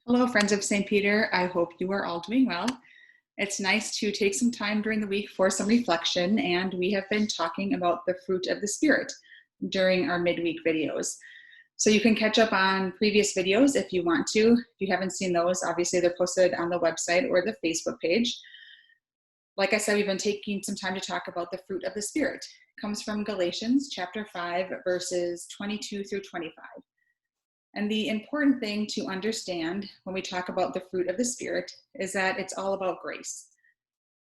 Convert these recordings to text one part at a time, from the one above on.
Hello, friends of St. Peter. I hope you are all doing well. It's nice to take some time during the week for some reflection, and we have been talking about the fruit of the Spirit during our midweek videos. So you can catch up on previous videos if you want to. If you haven't seen those, obviously they're posted on the website or the Facebook page. Like I said, we've been taking some time to talk about the fruit of the Spirit. It comes from Galatians chapter 5, verses 22 through 25. And the important thing to understand when we talk about the fruit of the Spirit is that it's all about grace.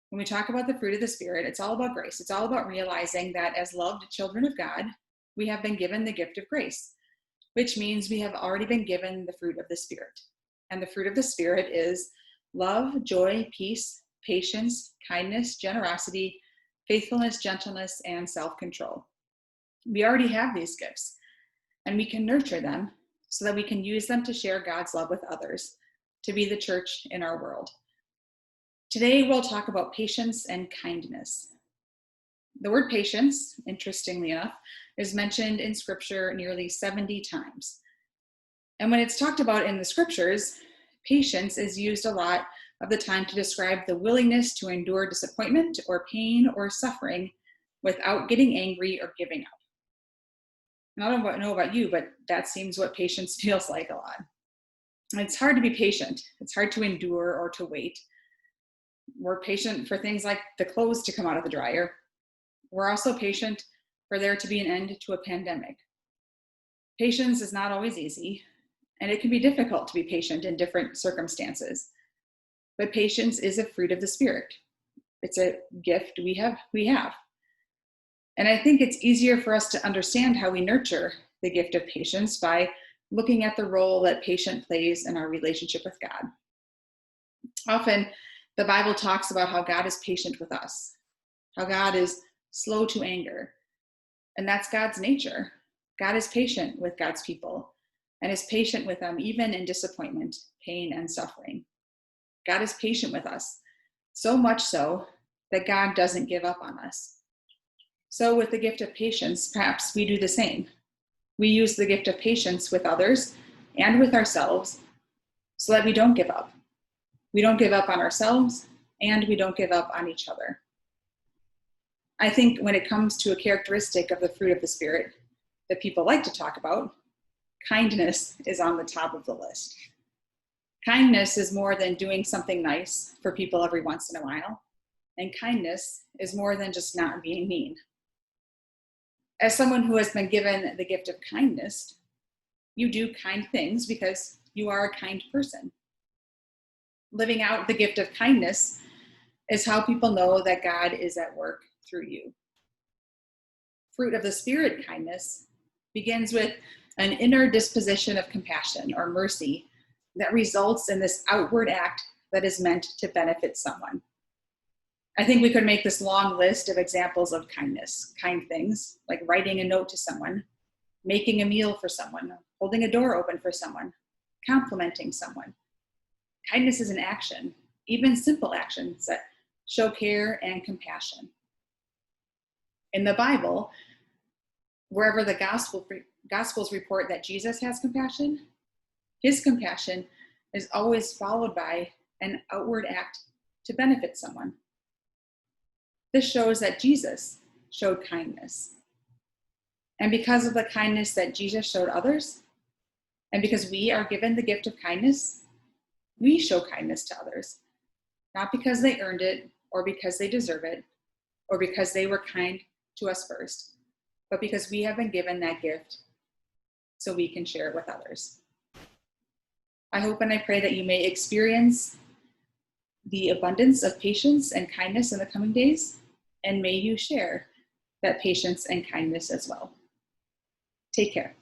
When we talk about the fruit of the Spirit, it's all about grace. It's all about realizing that as loved children of God, we have been given the gift of grace, which means we have already been given the fruit of the Spirit. And the fruit of the Spirit is love, joy, peace, patience, kindness, generosity, faithfulness, gentleness, and self-control. We already have these gifts, and we can nurture them so that we can use them to share God's love with others, to be the church in our world. Today, we'll talk about patience and kindness. The word patience, interestingly enough, is mentioned in Scripture nearly 70 times. And when it's talked about in the Scriptures, patience is used a lot of the time to describe the willingness to endure disappointment or pain or suffering without getting angry or giving up. And I don't know about you, but that seems what patience feels like a lot. And it's hard to be patient. It's hard to endure or to wait. We're patient for things like the clothes to come out of the dryer. We're also patient for there to be an end to a pandemic. Patience is not always easy, and it can be difficult to be patient in different circumstances. But patience is a fruit of the Spirit. It's a gift we have. And I think it's easier for us to understand how we nurture the gift of patience by looking at the role that patience plays in our relationship with God. Often, the Bible talks about how God is patient with us, how God is slow to anger, and that's God's nature. God is patient with God's people and is patient with them even in disappointment, pain, and suffering. God is patient with us, so much so that God doesn't give up on us. So with the gift of patience, perhaps we do the same. We use the gift of patience with others and with ourselves so that we don't give up. We don't give up on ourselves, and we don't give up on each other. I think when it comes to a characteristic of the fruit of the Spirit that people like to talk about, kindness is on the top of the list. Kindness is more than doing something nice for people every once in a while, and kindness is more than just not being mean. As someone who has been given the gift of kindness, you do kind things because you are a kind person. Living out the gift of kindness is how people know that God is at work through you. Fruit of the Spirit kindness begins with an inner disposition of compassion or mercy that results in this outward act that is meant to benefit someone. I think we could make this long list of examples of kindness, kind things, like writing a note to someone, making a meal for someone, holding a door open for someone, complimenting someone. Kindness is an action, even simple actions that show care and compassion. In the Bible, wherever the Gospels report that Jesus has compassion, his compassion is always followed by an outward act to benefit someone. This shows that Jesus showed kindness. And because of the kindness that Jesus showed others, and because we are given the gift of kindness, we show kindness to others, not because they earned it or because they deserve it or because they were kind to us first, but because we have been given that gift so we can share it with others. I hope and I pray that you may experience the abundance of patience and kindness in the coming days, and may you share that patience and kindness as well. Take care.